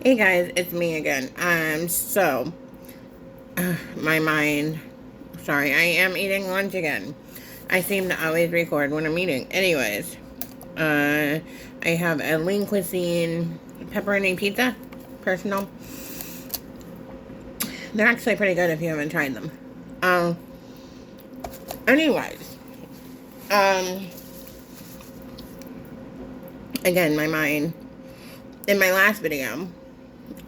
Hey guys, it's me again. My mind. Sorry, I am eating lunch again. I seem to always record when I'm eating. Anyways, I have a lean cuisine pepperoni pizza. Personal. They're actually pretty good if you haven't tried them. Um, anyways, um, again, my mind. In my last video,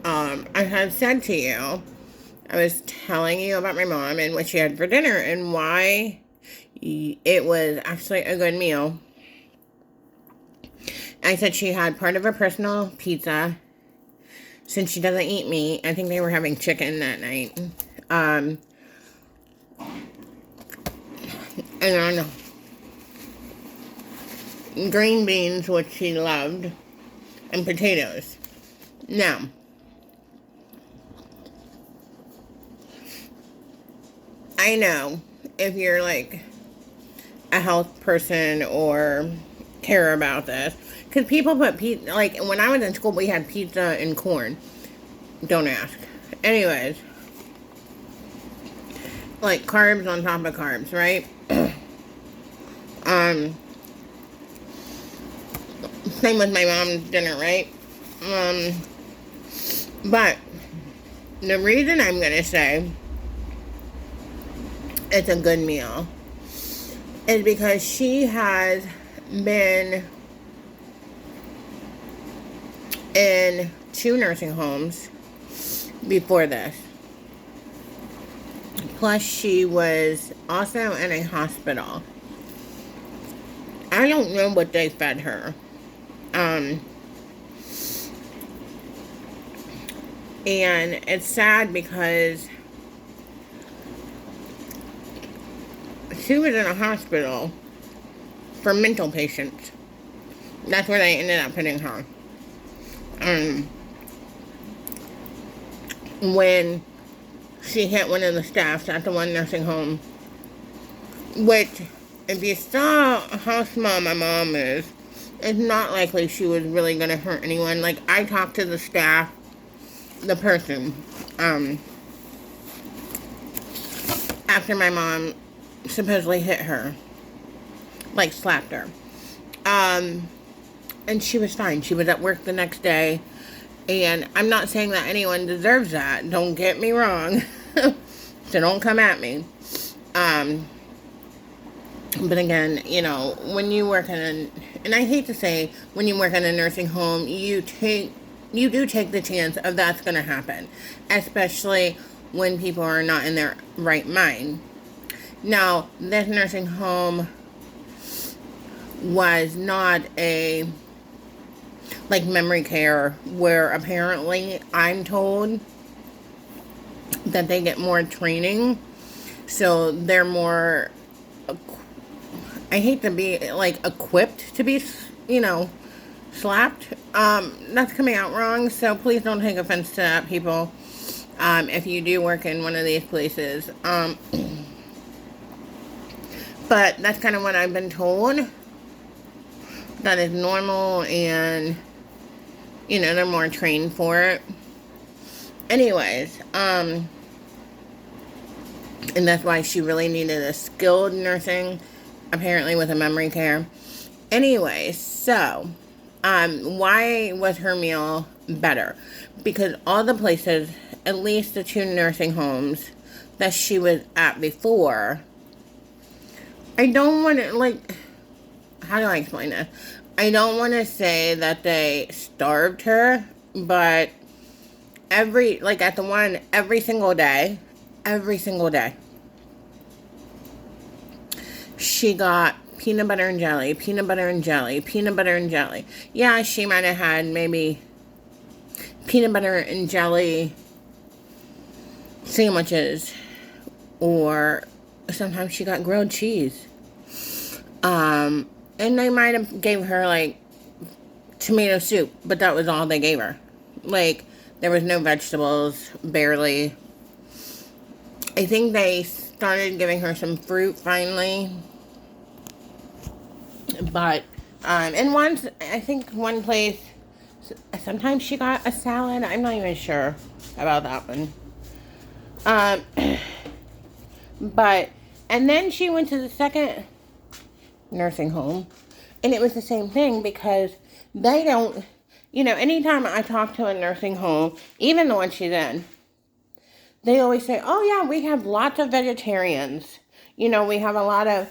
I had said to you, I was telling you about my mom and what she had for dinner and why it was actually a good meal. I said she had part of her personal pizza. Since she doesn't eat meat, I think they were having chicken that night. And then green beans, which she loved, and potatoes. Now, I know if you're like a health person or care about this, because people put pizza, like when I was in school, we had pizza and corn. Don't ask. Anyways, like carbs on top of carbs, right? um, Same with my mom's dinner, right? Um, but the reason I'm gonna say it's a good meal is because she has been in 2 nursing homes before this. Plus, she was also in a hospital. I don't know what they fed her. And it's sad because she was in a hospital for mental patients. That's where they ended up putting her. When she hit one of the staffs at the one nursing home, which, if you saw how small my mom is, it's not likely she was really going to hurt anyone. Like, I talked to the staff, the person, after my mom supposedly hit her, like slapped her. And she was fine. She was at work the next day. And I'm not saying that anyone deserves that. Don't get me wrong. So don't come at me. But again, you know, when you work in and I hate to say, when you work in a nursing home, you do take the chance of that's going to happen. Especially when people are not in their right mind. Now, this nursing home was not a like memory care, where apparently I'm told that they get more training, so they're more, I hate to be like equipped to be, slapped. That's coming out wrong, so please don't take offense to that, people. If you do work in one of these places, but that's kind of what I've been told. That is normal, and they're more trained for it. Anyways, and that's why she really needed a skilled nursing, apparently with a memory care. Anyway, so, why was her meal better? Because all the places, at least the 2 nursing homes that she was at before, I don't want to, like, how do I explain this? I don't want to say that they starved her, but at the one, every single day, she got peanut butter and jelly, peanut butter and jelly, peanut butter and jelly. Yeah, she might have had maybe peanut butter and jelly sandwiches, or sometimes she got grilled cheese. And they might have gave her, like, tomato soup, but that was all they gave her. Like, there was no vegetables, barely. I think they started giving her some fruit finally. But, and I think one place Sometimes she got a salad. I'm not even sure about that one. Um, but, and then she went to the second nursing home, and it was the same thing because they don't, anytime I talk to a nursing home, even the one she's in, they always say, oh yeah, we have lots of vegetarians. We have a lot of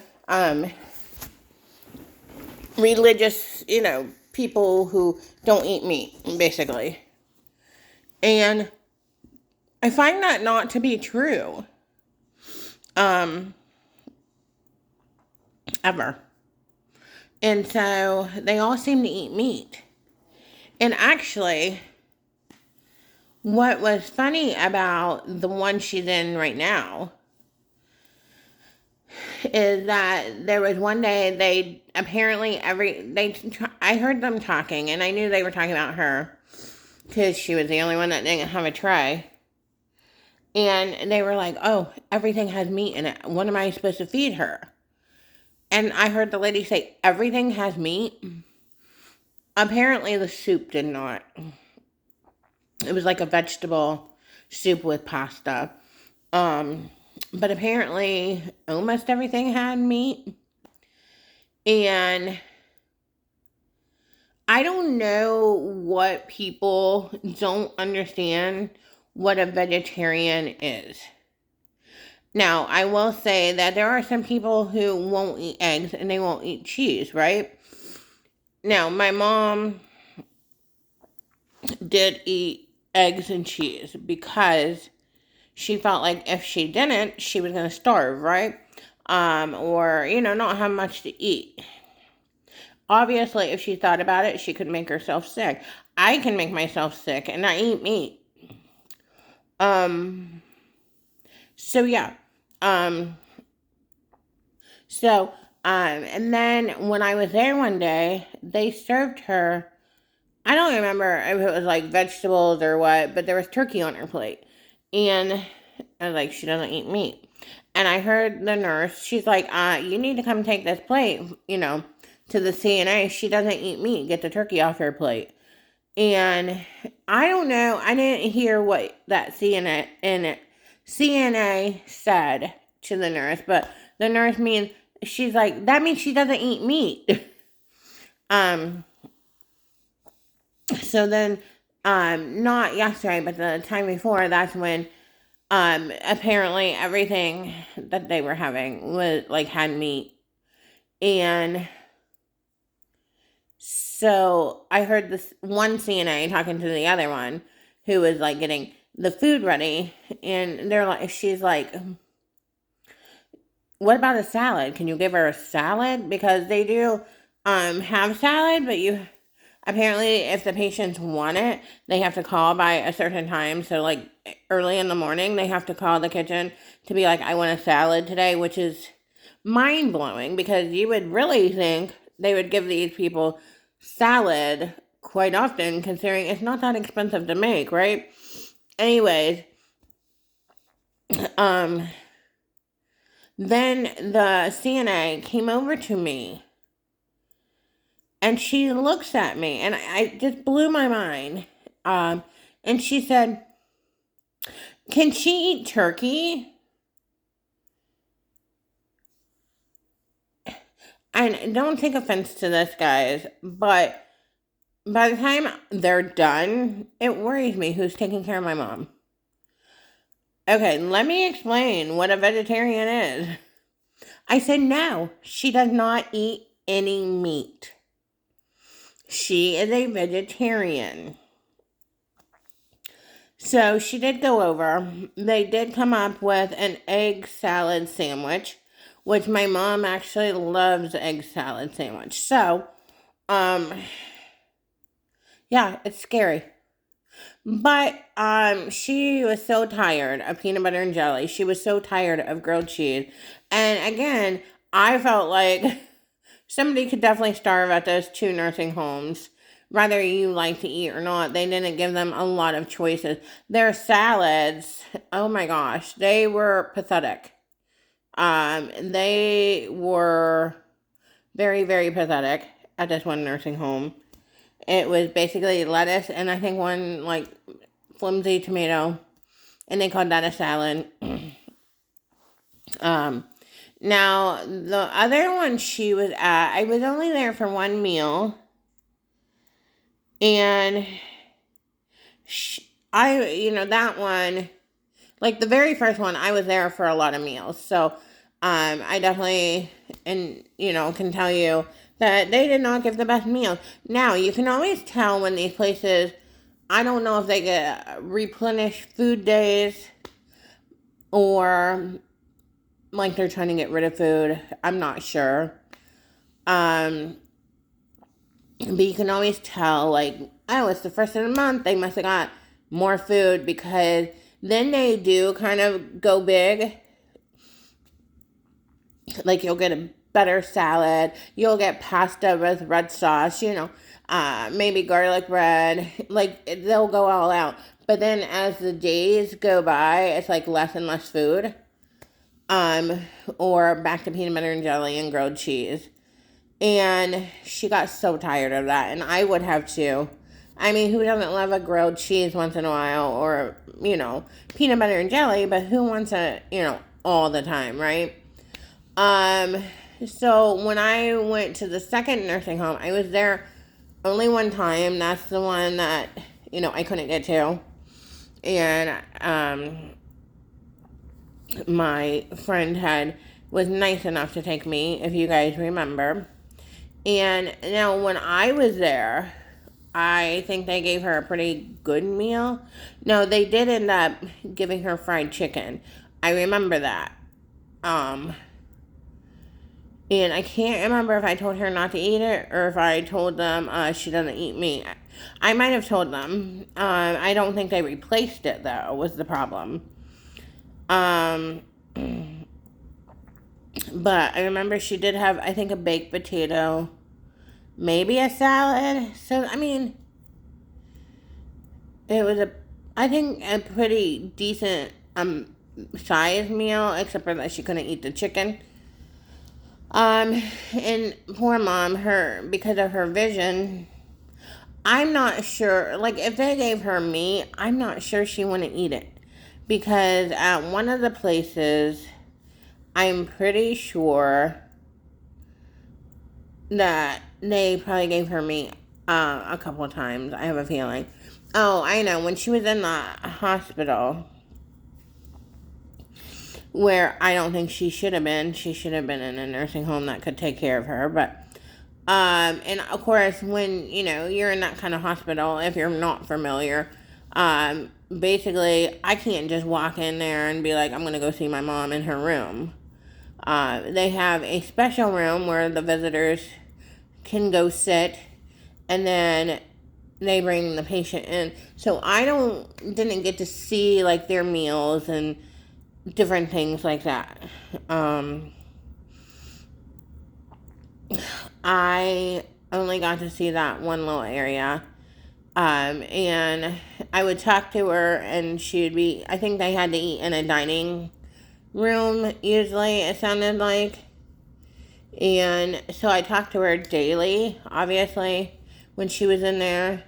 religious, people who don't eat meat, basically. And I find that not to be true. Ever. And so they all seem to eat meat. And actually, what was funny about the one she's in right now is that there was one day they apparently I heard them talking, and I knew they were talking about her because she was the only one that didn't have a tray. And they were like, oh, everything has meat in it. What am I supposed to feed her? And I heard the lady say, everything has meat. Apparently the soup did not. It was like a vegetable soup with pasta. But apparently almost everything had meat. And I don't know what people don't understand what a vegetarian is. Now, I will say that there are some people who won't eat eggs and they won't eat cheese, right? Now, my mom did eat eggs and cheese because she felt like if she didn't, she was going to starve, right? Or, not have much to eat. Obviously, if she thought about it, she could make herself sick. I can make myself sick and I eat meat. So yeah. And then when I was there one day, they served her, I don't remember if it was like vegetables or what, but there was turkey on her plate. And I was like, she doesn't eat meat. And I heard the nurse, she's like, you need to come take this plate, to the CNA. She doesn't eat meat. Get the turkey off her plate. And I don't know, I didn't hear what that CNA said to the nurse, but the nurse she's like, that means she doesn't eat meat. So then, not yesterday, but the time before, that's when, apparently everything that they were having was, like, had meat. And so I heard this one CNA talking to the other one who was, like, getting the food ready, and she's like, what about a salad? Can you give her a salad? Because they do, have salad, but apparently, if the patients want it, they have to call by a certain time. So, like, early in the morning, they have to call the kitchen to be like, I want a salad today, which is mind-blowing because you would really think they would give these people salad quite often, considering it's not that expensive to make, right? Anyways, then the CNA came over to me and she looks at me, and I just blew my mind. And she said, can she eat turkey? And don't take offense to this, guys, but by the time they're done, it worries me who's taking care of my mom. Okay, let me explain what a vegetarian is. I said, no, she does not eat any meat. She is a vegetarian. So she did go over. They did come up with an egg salad sandwich, which my mom actually loves egg salad sandwich. So, yeah, it's scary. But she was so tired of peanut butter and jelly. She was so tired of grilled cheese. And again, I felt like somebody could definitely starve at those two nursing homes, whether you like to eat or not. They didn't give them a lot of choices. Their salads, oh my gosh, they were pathetic. They were very, very pathetic at this one nursing home. It was basically lettuce and I think one like flimsy tomato, and they called that a salad. Now the other one she was at, I was only there for one meal, and that one, like the very first one, I was there for a lot of meals, so I definitely can tell you that they did not give the best meals. Now you can always tell when these places, I don't know if they get replenished food days or like they're trying to get rid of food. I'm not sure. But you can always tell, like, oh, it's the first of the month. They must have got more food, because then they do kind of go big. Like, you'll get a better salad. You'll get pasta with red sauce, maybe garlic bread. Like, they'll go all out. But then as the days go by, it's like less and less food. Or back to peanut butter and jelly and grilled cheese. And she got so tired of that, and I would have too. I mean, who doesn't love a grilled cheese once in a while, or, peanut butter and jelly, but who wants it, all the time, right? So when I went to the second nursing home, I was there only one time. That's the one that, I couldn't get to. And, my friend was nice enough to take me, if you guys remember. And now when I was there, I think they gave her a pretty good meal. No, they did end up giving her fried chicken. I remember that. And I can't remember if I told her not to eat it or if I told them she doesn't eat meat. I might have told them. I don't think they replaced it, though, was the problem. But I remember she did have, I think, a baked potato, maybe a salad. So, I mean, it was I think, a pretty decent size meal, except for that she couldn't eat the chicken. And poor mom, because of her vision, I'm not sure, like, if they gave her meat, I'm not sure she wouldn't eat it. Because at one of the places, I'm pretty sure that they probably gave her meat a couple of times. I have a feeling. Oh, I know. When she was in the hospital, where I don't think she should have been in a nursing home that could take care of her. But, and of course, when, you're in that kind of hospital, if you're not familiar, basically, I can't just walk in there and be like, I'm going to go see my mom in her room. They have a special room where the visitors can go sit, and then they bring the patient in. So I didn't get to see, like, their meals and different things like that. I only got to see that one little area. And I would talk to her, and I think they had to eat in a dining room, usually, it sounded like. And so I talked to her daily, obviously, when she was in there.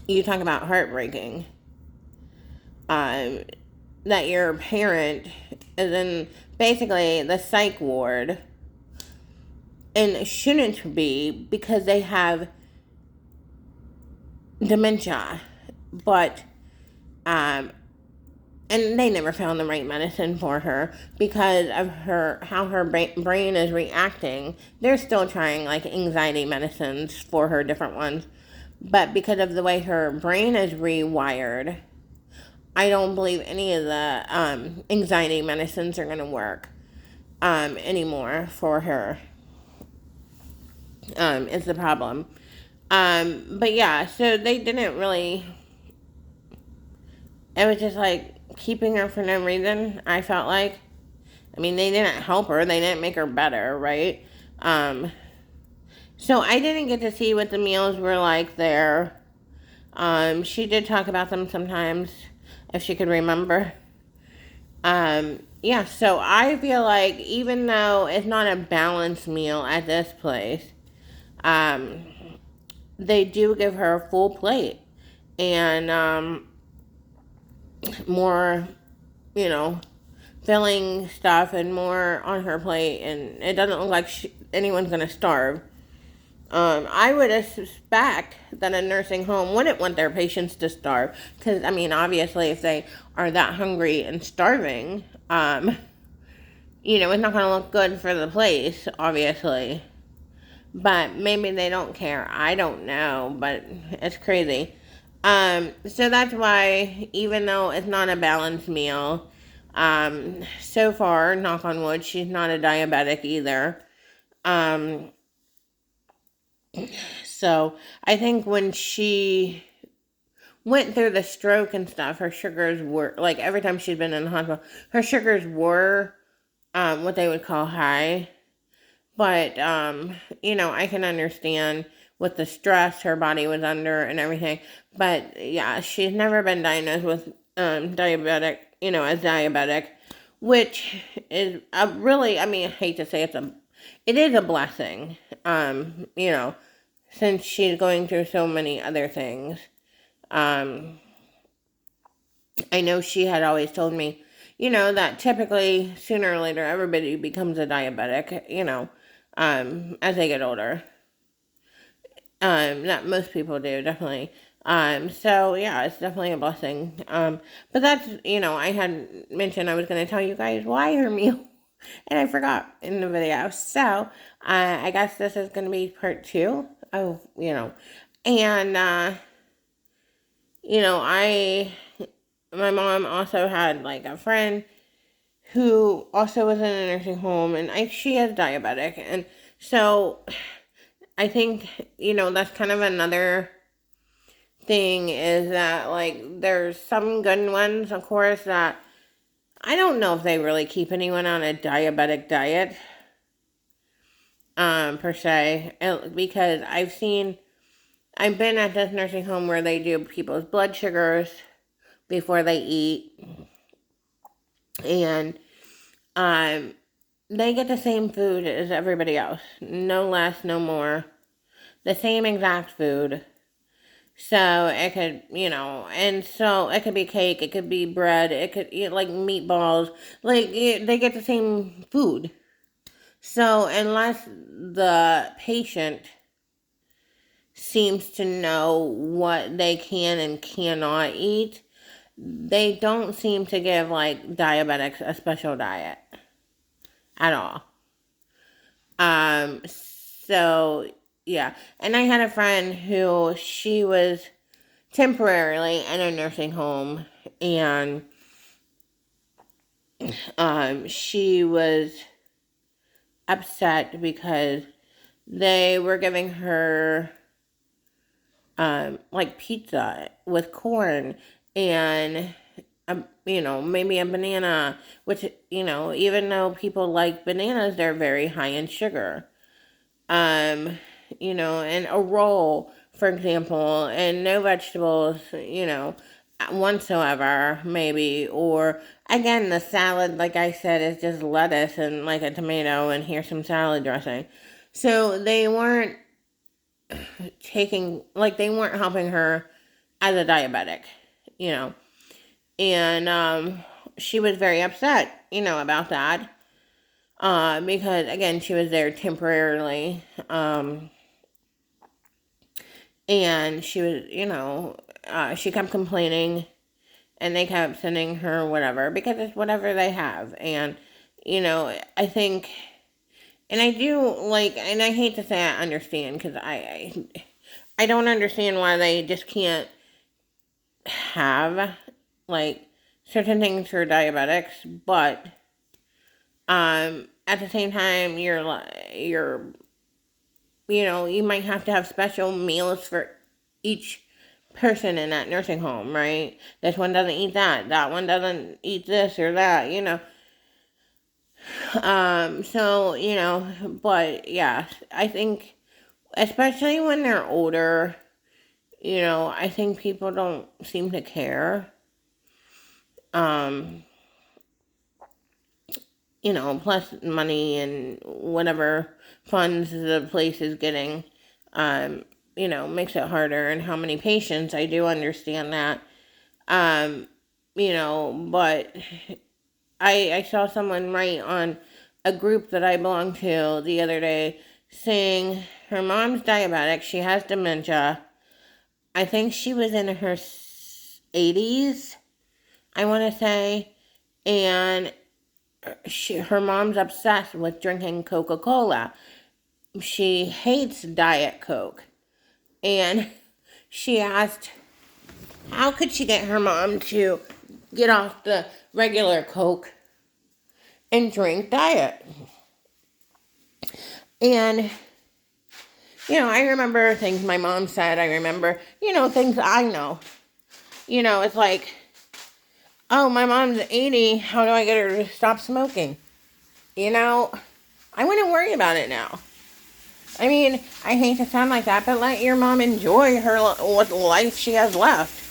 You talk about heartbreaking. That your parent is in basically the psych ward, and it shouldn't be, because they have dementia, but and they never found the right medicine for her because of how her brain is reacting. They're still trying, like, anxiety medicines for her, different ones, but because of the way her brain is rewired, I don't believe any of the anxiety medicines are going to work anymore for her. Is the problem. But yeah, so they didn't really, it was just like keeping her for no reason, I felt like. I mean, they didn't help her, they didn't make her better, right? So I didn't get to see what the meals were like there. She did talk about them sometimes, if she could remember. Yeah, so I feel like even though it's not a balanced meal at this place, um, they do give her a full plate and more, you know, filling stuff and more on her plate, and it doesn't look like anyone's gonna starve. I would expect that a nursing home wouldn't want their patients to starve, because I mean, obviously, if they are that hungry and starving, it's not gonna look good for the place, obviously. But maybe they don't care. I don't know, but it's crazy. So that's why, even though it's not a balanced meal, so far, knock on wood, she's not a diabetic either. Um, so I think when she went through the stroke and stuff, her sugars were, like, every time she'd been in the hospital, her sugars were, what they would call high. But, I can understand with the stress her body was under and everything. But, yeah, she's never been diagnosed with diabetic, as diabetic, which is a really, I mean, I hate to say it is a blessing, since she's going through so many other things. Um, I know she had always told me, that typically sooner or later everybody becomes a diabetic, as they get older. That most people do, definitely. So yeah, it's definitely a blessing. But that's, I had mentioned I was going to tell you guys why her meal, and I forgot in the video. So, I guess this is going to be part two. Oh, and, I, my mom also had like a friend who also was in a nursing home, and she is diabetic, and so I think that's kind of another thing, is that like there's some good ones, of course, that I don't know if they really keep anyone on a diabetic diet, per se, because I've been at this nursing home where they do people's blood sugars before they eat, and they get the same food as everybody else, no less, no more, the same exact food. So it could, and so it could be cake, it could be bread, it could, like meatballs, like they get the same food. So unless the patient seems to know what they can and cannot eat, they don't seem to give like diabetics a special diet at all. So yeah, and I had a friend who she was temporarily in a nursing home, and she was upset because they were giving her like pizza with corn and maybe a banana, which even though people like bananas, they're very high in sugar. um, and a roll, for example, and no vegetables, whatsoever, maybe. Or, again, the salad, like I said, is just lettuce and like a tomato, and here's some salad dressing. So they weren't they weren't helping her as a diabetic, you know. And she was very upset, about that. Because again, she was there temporarily. And she was, she kept complaining, and they kept sending her whatever, because it's whatever they have. And, I think, and I do like, and I hate to say I understand, because I don't understand why they just can't have, like, certain things for diabetics, but, at the same time, you might have to have special meals for each person in that nursing home, right? This one doesn't eat that. That one doesn't eat this or that. So, but yeah, I think, especially when they're older, I think people don't seem to care. Um, plus money and whatever funds the place is getting, makes it harder. And how many patients, I do understand that. Um, but I saw someone write on a group that I belong to the other day saying her mom's diabetic. She has dementia. I think she was in her 80s, I want to say. And her mom's obsessed with drinking Coca-Cola. She hates Diet Coke. And she asked, how could she get her mom to get off the regular Coke and drink Diet? And, I remember things my mom said. I remember, things I know. It's like, oh, my mom's 80. How do I get her to stop smoking? I wouldn't worry about it now. I mean, I hate to sound like that, but let your mom enjoy what life she has left.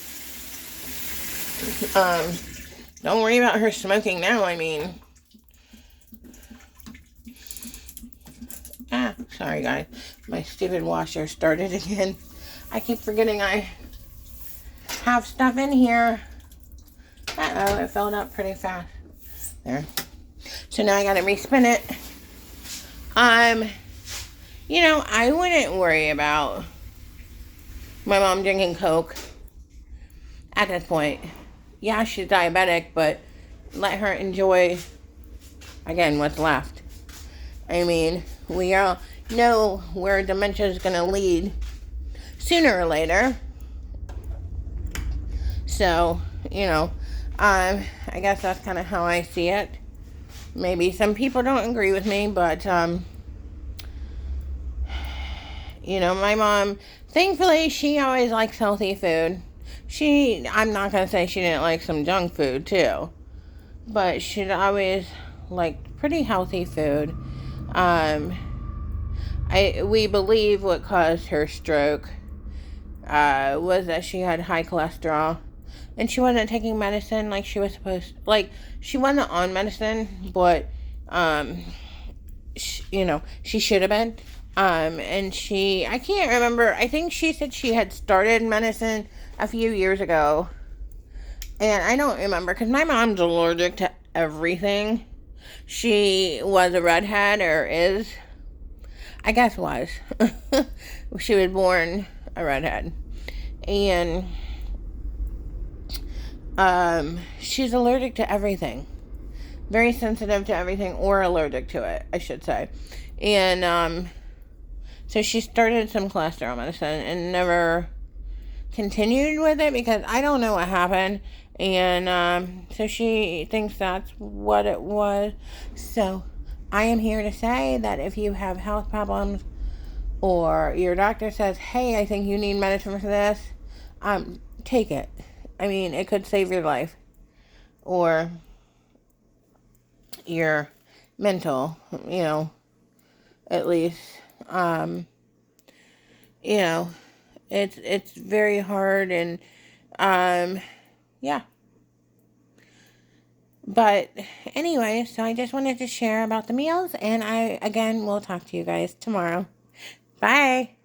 Don't worry about her smoking now. I mean, sorry guys, my stupid washer started again. I keep forgetting I have stuff in here. Uh-oh, it filled up pretty fast. There. So now I gotta respin it. I wouldn't worry about my mom drinking Coke at this point. Yeah, she's diabetic, but let her enjoy, again, what's left. I mean, we all know where dementia is going to lead sooner or later. So, I guess that's kind of how I see it. Maybe some people don't agree with me, but, my mom, thankfully, she always likes healthy food. I'm not going to say she didn't like some junk food, too. But she'd always liked pretty healthy food. We believe what caused her stroke was that she had high cholesterol. And she wasn't taking medicine like she was supposed to. Like, she wasn't on medicine, but, she should have been. And I can't remember, I think she said she had started medicine a few years ago. And I don't remember, because my mom's allergic to everything. She was a redhead, or is. I guess was. She was born a redhead. And she's allergic to everything. Very sensitive to everything, or allergic to it, I should say. And so she started some cholesterol medicine and never continued with it because I don't know what happened. And so she thinks that's what it was. So I am here to say that if you have health problems, or your doctor says, hey, I think you need medicine for this, take it. I mean, it could save your life. Or your mental, at least. It's very hard, and yeah. But anyway, so I just wanted to share about the meals, and I, again, will talk to you guys tomorrow. Bye.